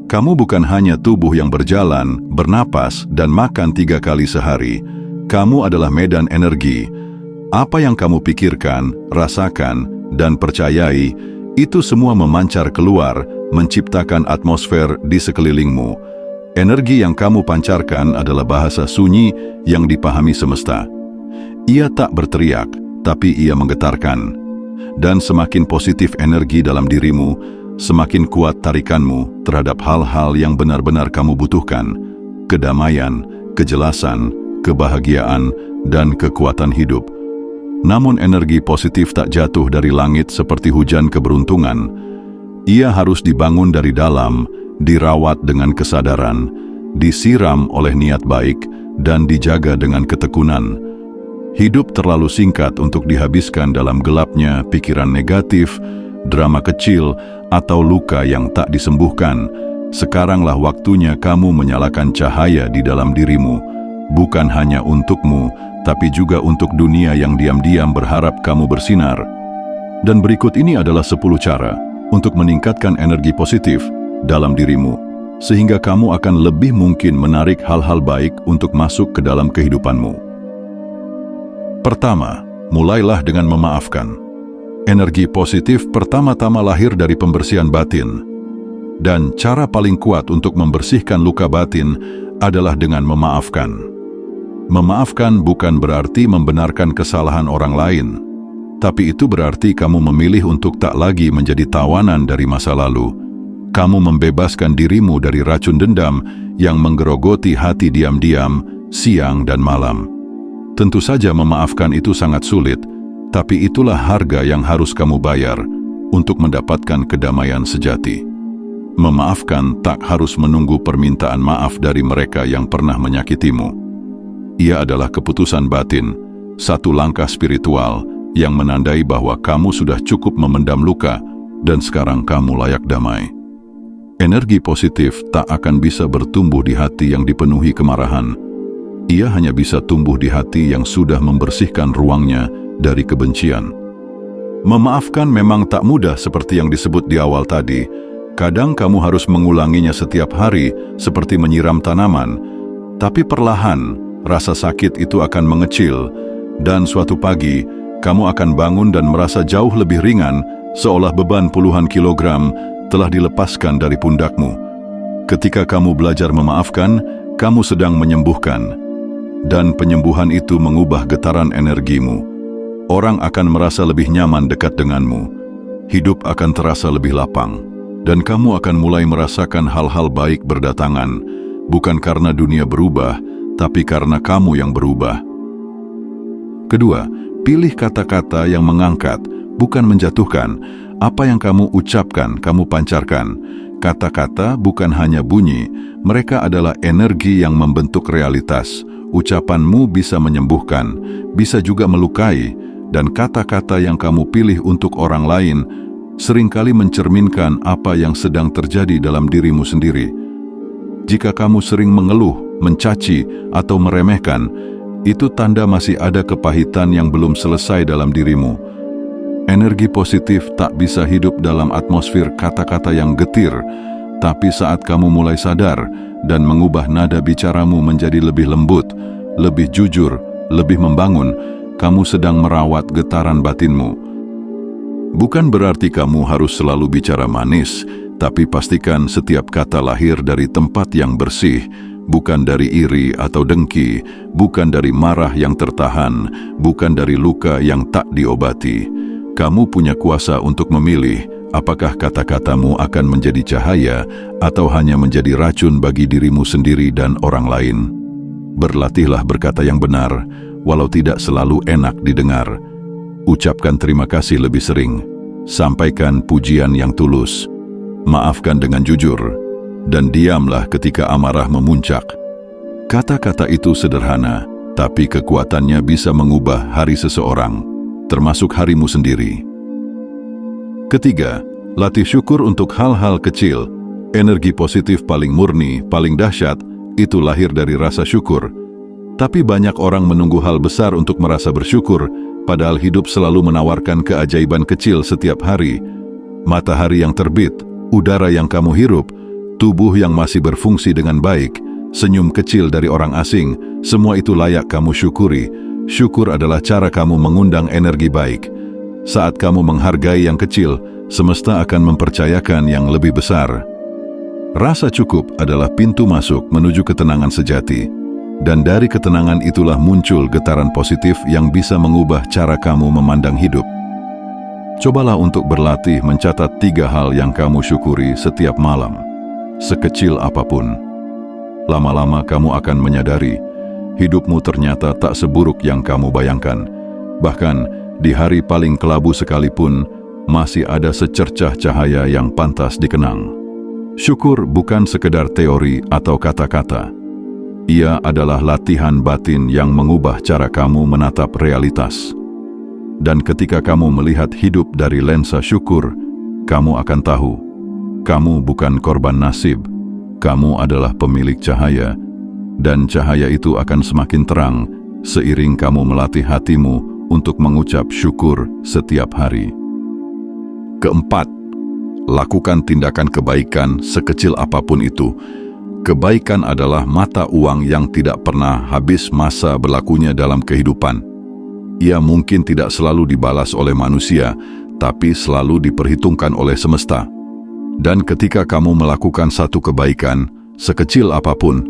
Kamu bukan hanya tubuh yang berjalan, bernapas, dan makan 3 kali sehari. Kamu adalah medan energi. Apa yang kamu pikirkan, rasakan, dan percayai, itu semua memancar keluar, menciptakan atmosfer di sekelilingmu. Energi yang kamu pancarkan adalah bahasa sunyi yang dipahami semesta. Ia tak berteriak, tapi ia menggetarkan. Dan semakin positif energi dalam dirimu, semakin kuat tarikanmu terhadap hal-hal yang benar-benar kamu butuhkan. Kedamaian, kejelasan, kebahagiaan, dan kekuatan hidup. Namun energi positif tak jatuh dari langit seperti hujan keberuntungan. Ia harus dibangun dari dalam, dirawat dengan kesadaran, disiram oleh niat baik, dan dijaga dengan ketekunan. Hidup terlalu singkat untuk dihabiskan dalam gelapnya pikiran negatif, drama kecil, atau luka yang tak disembuhkan. Sekaranglah waktunya kamu menyalakan cahaya di dalam dirimu, bukan hanya untukmu, tapi juga untuk dunia yang diam-diam berharap kamu bersinar. Dan berikut ini adalah 10 cara untuk meningkatkan energi positif dalam dirimu, sehingga kamu akan lebih mungkin menarik hal-hal baik untuk masuk ke dalam kehidupanmu. Pertama, mulailah dengan memaafkan. Energi positif pertama-tama lahir dari pembersihan batin. Dan cara paling kuat untuk membersihkan luka batin adalah dengan memaafkan. Memaafkan bukan berarti membenarkan kesalahan orang lain, tapi itu berarti kamu memilih untuk tak lagi menjadi tawanan dari masa lalu. Kamu membebaskan dirimu dari racun dendam yang menggerogoti hati diam-diam, siang dan malam. Tentu saja memaafkan itu sangat sulit, tapi itulah harga yang harus kamu bayar untuk mendapatkan kedamaian sejati. Memaafkan tak harus menunggu permintaan maaf dari mereka yang pernah menyakitimu. Ia adalah keputusan batin, satu langkah spiritual yang menandai bahwa kamu sudah cukup memendam luka dan sekarang kamu layak damai. Energi positif tak akan bisa bertumbuh di hati yang dipenuhi kemarahan. Ia hanya bisa tumbuh di hati yang sudah membersihkan ruangnya dari kebencian. Memaafkan memang tak mudah seperti yang disebut di awal tadi. Kadang kamu harus mengulanginya setiap hari seperti menyiram tanaman. Tapi perlahan, rasa sakit itu akan mengecil. Dan suatu pagi, kamu akan bangun dan merasa jauh lebih ringan, seolah beban puluhan kilogram telah dilepaskan dari pundakmu. Ketika kamu belajar memaafkan, kamu sedang menyembuhkan. Dan penyembuhan itu mengubah getaran energimu. Orang akan merasa lebih nyaman dekat denganmu. Hidup akan terasa lebih lapang. Dan kamu akan mulai merasakan hal-hal baik berdatangan. Bukan karena dunia berubah, tapi karena kamu yang berubah. Kedua, pilih kata-kata yang mengangkat, bukan menjatuhkan. Apa yang kamu ucapkan, kamu pancarkan. Kata-kata bukan hanya bunyi, mereka adalah energi yang membentuk realitas. Ucapanmu bisa menyembuhkan, bisa juga melukai, dan kata-kata yang kamu pilih untuk orang lain seringkali mencerminkan apa yang sedang terjadi dalam dirimu sendiri. Jika kamu sering mengeluh, mencaci, atau meremehkan, itu tanda masih ada kepahitan yang belum selesai dalam dirimu. Energi positif tak bisa hidup dalam atmosfer kata-kata yang getir, tapi saat kamu mulai sadar dan mengubah nada bicaramu menjadi lebih lembut, lebih jujur, lebih membangun, kamu sedang merawat getaran batinmu. Bukan berarti kamu harus selalu bicara manis, tapi pastikan setiap kata lahir dari tempat yang bersih, bukan dari iri atau dengki, bukan dari marah yang tertahan, bukan dari luka yang tak diobati. Kamu punya kuasa untuk memilih apakah kata-katamu akan menjadi cahaya atau hanya menjadi racun bagi dirimu sendiri dan orang lain. Berlatihlah berkata yang benar, walau tidak selalu enak didengar. Ucapkan terima kasih lebih sering. Sampaikan pujian yang tulus. Maafkan dengan jujur. Dan diamlah ketika amarah memuncak. Kata-kata itu sederhana, tapi kekuatannya bisa mengubah hari seseorang, termasuk harimu sendiri. Ketiga, latih syukur untuk hal-hal kecil. Energi positif paling murni, paling dahsyat, itu lahir dari rasa syukur. Tapi banyak orang menunggu hal besar untuk merasa bersyukur, padahal hidup selalu menawarkan keajaiban kecil setiap hari. Matahari yang terbit, udara yang kamu hirup, tubuh yang masih berfungsi dengan baik, senyum kecil dari orang asing, semua itu layak kamu syukuri. Syukur adalah cara kamu mengundang energi baik. Saat kamu menghargai yang kecil, semesta akan mempercayakan yang lebih besar. Rasa cukup adalah pintu masuk menuju ketenangan sejati. Dan dari ketenangan itulah muncul getaran positif yang bisa mengubah cara kamu memandang hidup. Cobalah untuk berlatih mencatat 3 hal yang kamu syukuri setiap malam, sekecil apapun. Lama-lama kamu akan menyadari, hidupmu ternyata tak seburuk yang kamu bayangkan. Bahkan, di hari paling kelabu sekalipun, masih ada secercah cahaya yang pantas dikenang. Syukur bukan sekedar teori atau kata-kata. Ia adalah latihan batin yang mengubah cara kamu menatap realitas. Dan ketika kamu melihat hidup dari lensa syukur, kamu akan tahu, kamu bukan korban nasib, kamu adalah pemilik cahaya, dan cahaya itu akan semakin terang seiring kamu melatih hatimu untuk mengucap syukur setiap hari. Keempat, lakukan tindakan kebaikan sekecil apapun itu. Kebaikan adalah mata uang yang tidak pernah habis masa berlakunya dalam kehidupan. Ia mungkin tidak selalu dibalas oleh manusia, tapi selalu diperhitungkan oleh semesta. Dan ketika kamu melakukan satu kebaikan, sekecil apapun,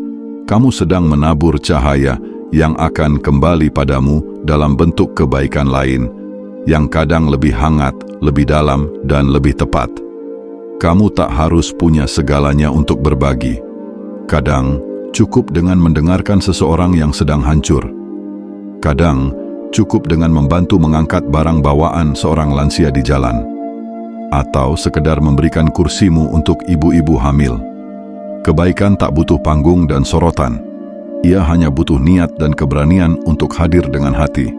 kamu sedang menabur cahaya yang akan kembali padamu dalam bentuk kebaikan lain, yang kadang lebih hangat, lebih dalam, dan lebih tepat. Kamu tak harus punya segalanya untuk berbagi. Kadang, cukup dengan mendengarkan seseorang yang sedang hancur. Kadang, cukup dengan membantu mengangkat barang bawaan seorang lansia di jalan. Atau sekedar memberikan kursimu untuk ibu-ibu hamil. Kebaikan tak butuh panggung dan sorotan. Ia hanya butuh niat dan keberanian untuk hadir dengan hati.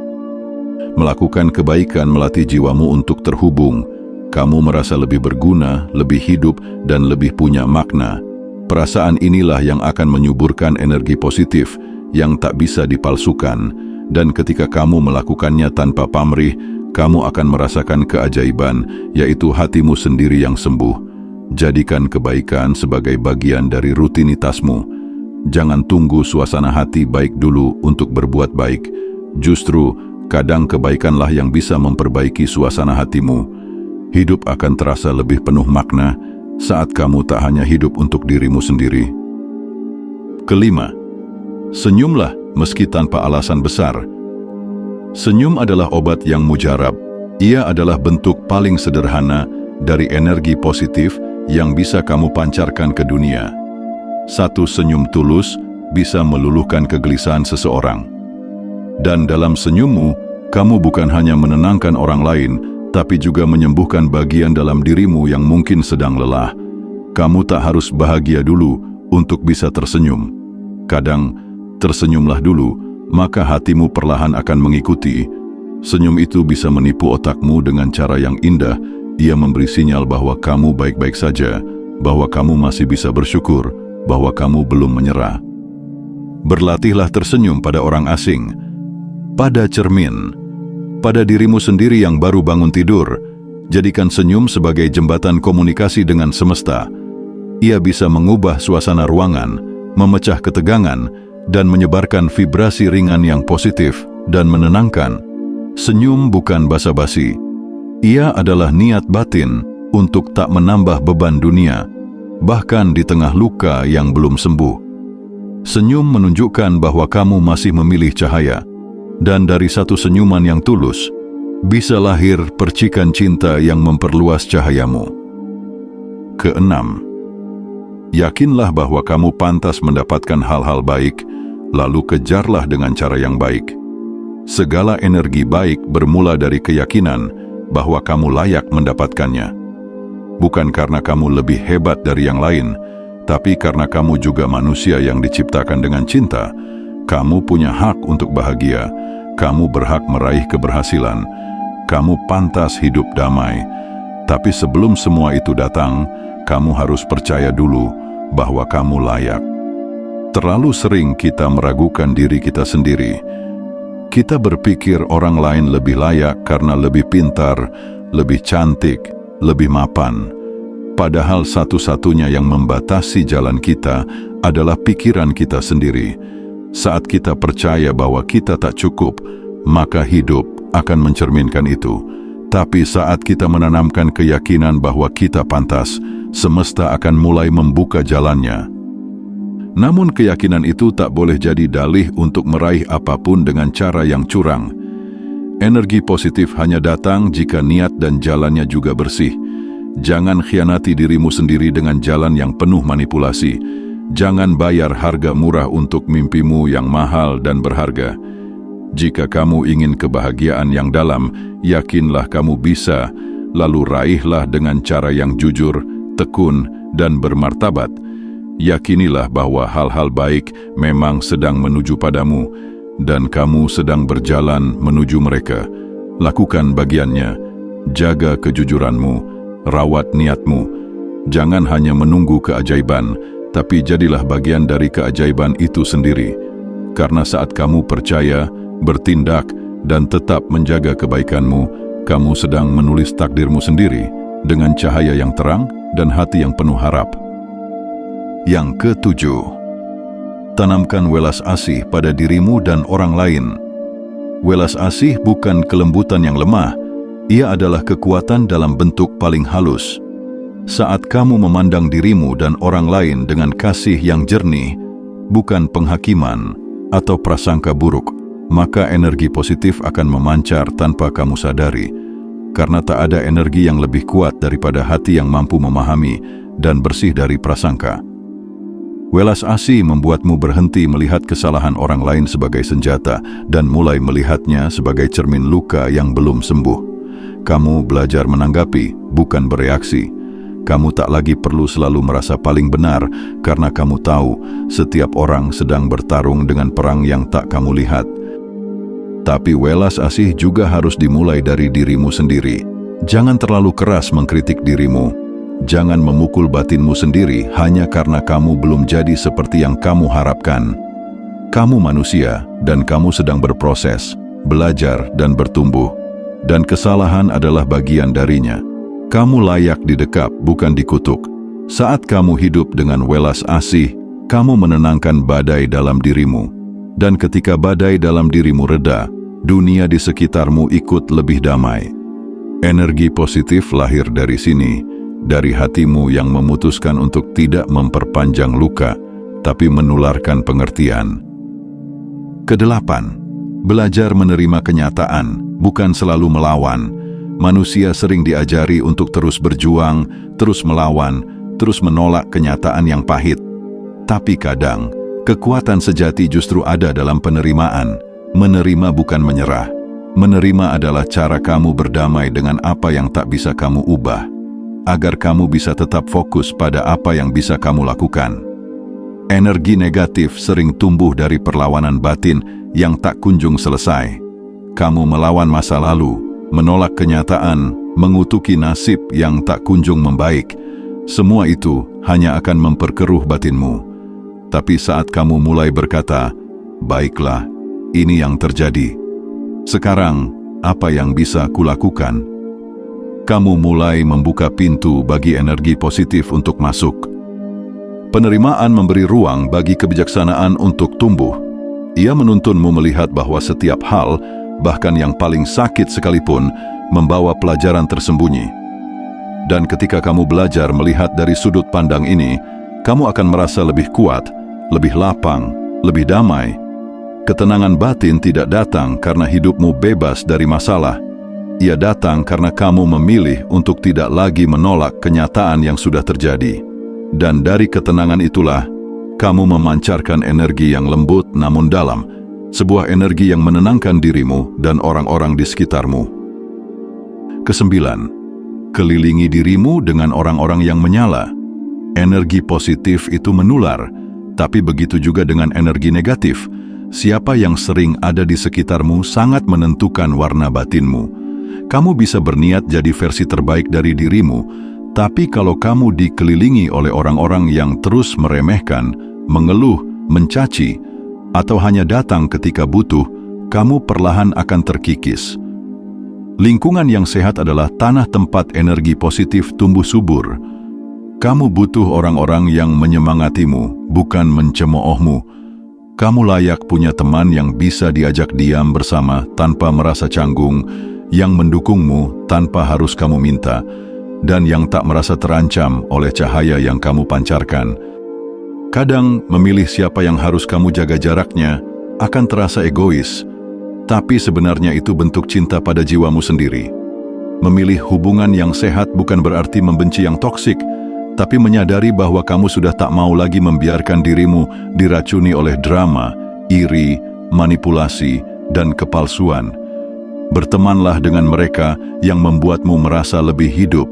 Melakukan kebaikan melatih jiwamu untuk terhubung. Kamu merasa lebih berguna, lebih hidup, dan lebih punya makna. Perasaan inilah yang akan menyuburkan energi positif yang tak bisa dipalsukan. Dan ketika kamu melakukannya tanpa pamrih, kamu akan merasakan keajaiban, yaitu hatimu sendiri yang sembuh. Jadikan kebaikan sebagai bagian dari rutinitasmu. Jangan tunggu suasana hati baik dulu untuk berbuat baik. Justru, kadang kebaikanlah yang bisa memperbaiki suasana hatimu. Hidup akan terasa lebih penuh makna saat kamu tak hanya hidup untuk dirimu sendiri. Kelima, senyumlah meski tanpa alasan besar. Senyum adalah obat yang mujarab. Ia adalah bentuk paling sederhana dari energi positif yang bisa kamu pancarkan ke dunia. Satu senyum tulus bisa meluluhkan kegelisahan seseorang. Dan dalam senyummu, kamu bukan hanya menenangkan orang lain, tapi juga menyembuhkan bagian dalam dirimu yang mungkin sedang lelah. Kamu tak harus bahagia dulu untuk bisa tersenyum. Kadang, tersenyumlah dulu, maka hatimu perlahan akan mengikuti. Senyum itu bisa menipu otakmu dengan cara yang indah. Ia memberi sinyal bahwa kamu baik-baik saja, bahwa kamu masih bisa bersyukur, bahwa kamu belum menyerah. Berlatihlah tersenyum pada orang asing, pada cermin, pada dirimu sendiri yang baru bangun tidur. Jadikan senyum sebagai jembatan komunikasi dengan semesta. Ia bisa mengubah suasana ruangan, memecah ketegangan, dan menyebarkan vibrasi ringan yang positif dan menenangkan. Senyum bukan basa-basi. Ia adalah niat batin untuk tak menambah beban dunia, bahkan di tengah luka yang belum sembuh. Senyum menunjukkan bahwa kamu masih memilih cahaya, dan dari satu senyuman yang tulus, bisa lahir percikan cinta yang memperluas cahayamu. Keenam, yakinlah bahwa kamu pantas mendapatkan hal-hal baik, lalu kejarlah dengan cara yang baik. Segala energi baik bermula dari keyakinan bahwa kamu layak mendapatkannya. Bukan karena kamu lebih hebat dari yang lain, tapi karena kamu juga manusia yang diciptakan dengan cinta. Kamu punya hak untuk bahagia, kamu berhak meraih keberhasilan, kamu pantas hidup damai. Tapi sebelum semua itu datang, kamu harus percaya dulu bahwa kamu layak. Terlalu sering kita meragukan diri kita sendiri. Kita berpikir orang lain lebih layak karena lebih pintar, lebih cantik, lebih mapan. Padahal satu-satunya yang membatasi jalan kita adalah pikiran kita sendiri. Saat kita percaya bahwa kita tak cukup, maka hidup akan mencerminkan itu. Tapi saat kita menanamkan keyakinan bahwa kita pantas, semesta akan mulai membuka jalannya. Namun keyakinan itu tak boleh jadi dalih untuk meraih apapun dengan cara yang curang. Energi positif hanya datang jika niat dan jalannya juga bersih. Jangan khianati dirimu sendiri dengan jalan yang penuh manipulasi. Jangan bayar harga murah untuk mimpimu yang mahal dan berharga. Jika kamu ingin kebahagiaan yang dalam, yakinlah kamu bisa, lalu raihlah dengan cara yang jujur, tekun, dan bermartabat. Yakinilah bahwa hal-hal baik memang sedang menuju padamu, dan kamu sedang berjalan menuju mereka. Lakukan bagiannya, jaga kejujuranmu, rawat niatmu. Jangan hanya menunggu keajaiban, tapi jadilah bagian dari keajaiban itu sendiri. Karena saat kamu percaya, bertindak, dan tetap menjaga kebaikanmu, kamu sedang menulis takdirmu sendiri dengan cahaya yang terang dan hati yang penuh harap. Yang ketujuh, tanamkan welas asih pada dirimu dan orang lain. Welas asih bukan kelembutan yang lemah, ia adalah kekuatan dalam bentuk paling halus. Saat kamu memandang dirimu dan orang lain dengan kasih yang jernih, bukan penghakiman atau prasangka buruk, maka energi positif akan memancar tanpa kamu sadari. Karena tak ada energi yang lebih kuat daripada hati yang mampu memahami dan bersih dari prasangka. Welas asih membuatmu berhenti melihat kesalahan orang lain sebagai senjata dan mulai melihatnya sebagai cermin luka yang belum sembuh. Kamu belajar menanggapi, bukan bereaksi. Kamu tak lagi perlu selalu merasa paling benar karena kamu tahu setiap orang sedang bertarung dengan perang yang tak kamu lihat. Tapi welas asih juga harus dimulai dari dirimu sendiri. Jangan terlalu keras mengkritik dirimu. Jangan memukul batinmu sendiri hanya karena kamu belum jadi seperti yang kamu harapkan. Kamu manusia dan kamu sedang berproses, belajar dan bertumbuh. Dan kesalahan adalah bagian darinya. Kamu layak didekap, bukan dikutuk. Saat kamu hidup dengan welas asih, kamu menenangkan badai dalam dirimu. Dan ketika badai dalam dirimu reda, dunia di sekitarmu ikut lebih damai. Energi positif lahir dari sini, dari hatimu yang memutuskan untuk tidak memperpanjang luka, tapi menularkan pengertian. Kedelapan, belajar menerima kenyataan, bukan selalu melawan. Manusia sering diajari untuk terus berjuang, terus melawan, terus menolak kenyataan yang pahit. Tapi kadang, kekuatan sejati justru ada dalam penerimaan. Menerima bukan menyerah. Menerima adalah cara kamu berdamai dengan apa yang tak bisa kamu ubah, agar kamu bisa tetap fokus pada apa yang bisa kamu lakukan. Energi negatif sering tumbuh dari perlawanan batin yang tak kunjung selesai. Kamu melawan masa lalu, menolak kenyataan, mengutuki nasib yang tak kunjung membaik. Semua itu hanya akan memperkeruh batinmu. Tapi saat kamu mulai berkata, "Baiklah, ini yang terjadi. Sekarang, apa yang bisa kulakukan?" Kamu mulai membuka pintu bagi energi positif untuk masuk. Penerimaan memberi ruang bagi kebijaksanaan untuk tumbuh. Ia menuntunmu melihat bahwa setiap hal, bahkan yang paling sakit sekalipun, membawa pelajaran tersembunyi. Dan ketika kamu belajar melihat dari sudut pandang ini, kamu akan merasa lebih kuat, lebih lapang, lebih damai. Ketenangan batin tidak datang karena hidupmu bebas dari masalah. Ia datang karena kamu memilih untuk tidak lagi menolak kenyataan yang sudah terjadi. Dan dari ketenangan itulah, kamu memancarkan energi yang lembut namun dalam, sebuah energi yang menenangkan dirimu dan orang-orang di sekitarmu. Kesembilan, kelilingi dirimu dengan orang-orang yang menyala. Energi positif itu menular, tapi begitu juga dengan energi negatif. Siapa yang sering ada di sekitarmu sangat menentukan warna batinmu. Kamu bisa berniat jadi versi terbaik dari dirimu, tapi kalau kamu dikelilingi oleh orang-orang yang terus meremehkan, mengeluh, mencaci, atau hanya datang ketika butuh, kamu perlahan akan terkikis. Lingkungan yang sehat adalah tanah tempat energi positif tumbuh subur. Kamu butuh orang-orang yang menyemangatimu, bukan mencemoohmu. Kamu layak punya teman yang bisa diajak diam bersama tanpa merasa canggung, yang mendukungmu tanpa harus kamu minta, dan yang tak merasa terancam oleh cahaya yang kamu pancarkan. Kadang memilih siapa yang harus kamu jaga jaraknya akan terasa egois, tapi sebenarnya itu bentuk cinta pada jiwamu sendiri. Memilih hubungan yang sehat bukan berarti membenci yang toksik, tapi menyadari bahwa kamu sudah tak mau lagi membiarkan dirimu diracuni oleh drama, iri, manipulasi, dan kepalsuan. Bertemanlah dengan mereka yang membuatmu merasa lebih hidup,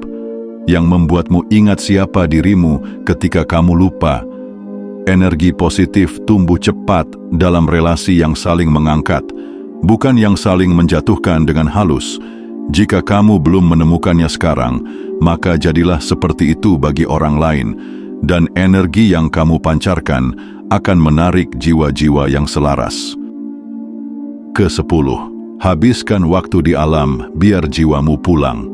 yang membuatmu ingat siapa dirimu ketika kamu lupa. Energi positif tumbuh cepat dalam relasi yang saling mengangkat, bukan yang saling menjatuhkan dengan halus. Jika kamu belum menemukannya sekarang, maka jadilah seperti itu bagi orang lain, dan energi yang kamu pancarkan akan menarik jiwa-jiwa yang selaras. Ke-10. Habiskan waktu di alam biar jiwamu pulang.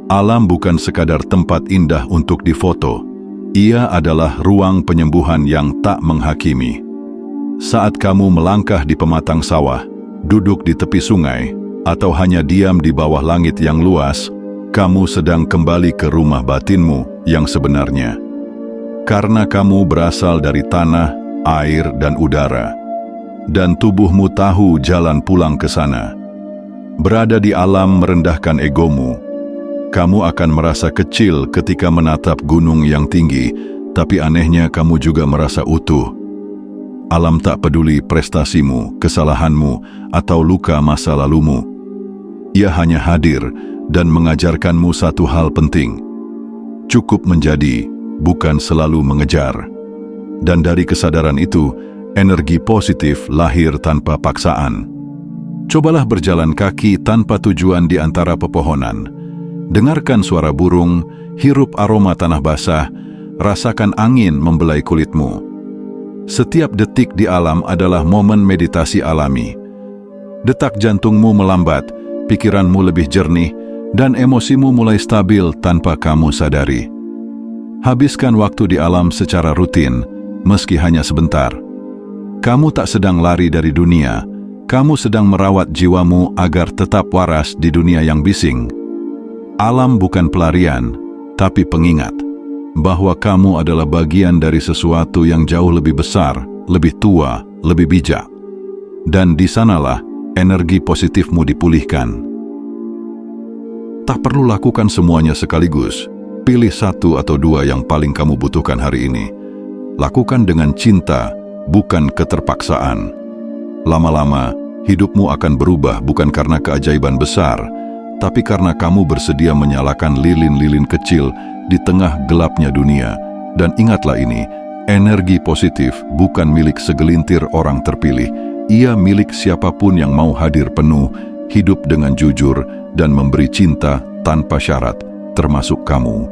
Alam bukan sekadar tempat indah untuk difoto. Ia adalah ruang penyembuhan yang tak menghakimi. Saat kamu melangkah di pematang sawah, duduk di tepi sungai, atau hanya diam di bawah langit yang luas, kamu sedang kembali ke rumah batinmu yang sebenarnya. Karena kamu berasal dari tanah, air, dan udara, dan tubuhmu tahu jalan pulang ke sana. Berada di alam merendahkan egomu. Kamu akan merasa kecil ketika menatap gunung yang tinggi, tapi anehnya kamu juga merasa utuh. Alam tak peduli prestasimu, kesalahanmu, atau luka masa lalumu. Ia hanya hadir dan mengajarkanmu satu hal penting. Cukup menjadi, bukan selalu mengejar. Dan dari kesadaran itu, energi positif lahir tanpa paksaan. Cobalah berjalan kaki tanpa tujuan di antara pepohonan. Dengarkan suara burung, hirup aroma tanah basah, rasakan angin membelai kulitmu. Setiap detik di alam adalah momen meditasi alami. Detak jantungmu melambat, pikiranmu lebih jernih, dan emosimu mulai stabil tanpa kamu sadari. Habiskan waktu di alam secara rutin, meski hanya sebentar. Kamu tak sedang lari dari dunia, kamu sedang merawat jiwamu agar tetap waras di dunia yang bising. Alam bukan pelarian, tapi pengingat bahwa kamu adalah bagian dari sesuatu yang jauh lebih besar, lebih tua, lebih bijak. Dan di sanalah energi positifmu dipulihkan. Tak perlu lakukan semuanya sekaligus. Pilih satu atau dua yang paling kamu butuhkan hari ini. Lakukan dengan cinta, bukan keterpaksaan. Lama-lama, hidupmu akan berubah bukan karena keajaiban besar, tapi karena kamu bersedia menyalakan lilin-lilin kecil di tengah gelapnya dunia. Dan ingatlah ini, energi positif bukan milik segelintir orang terpilih. Ia milik siapapun yang mau hadir penuh, hidup dengan jujur, dan memberi cinta tanpa syarat, termasuk kamu.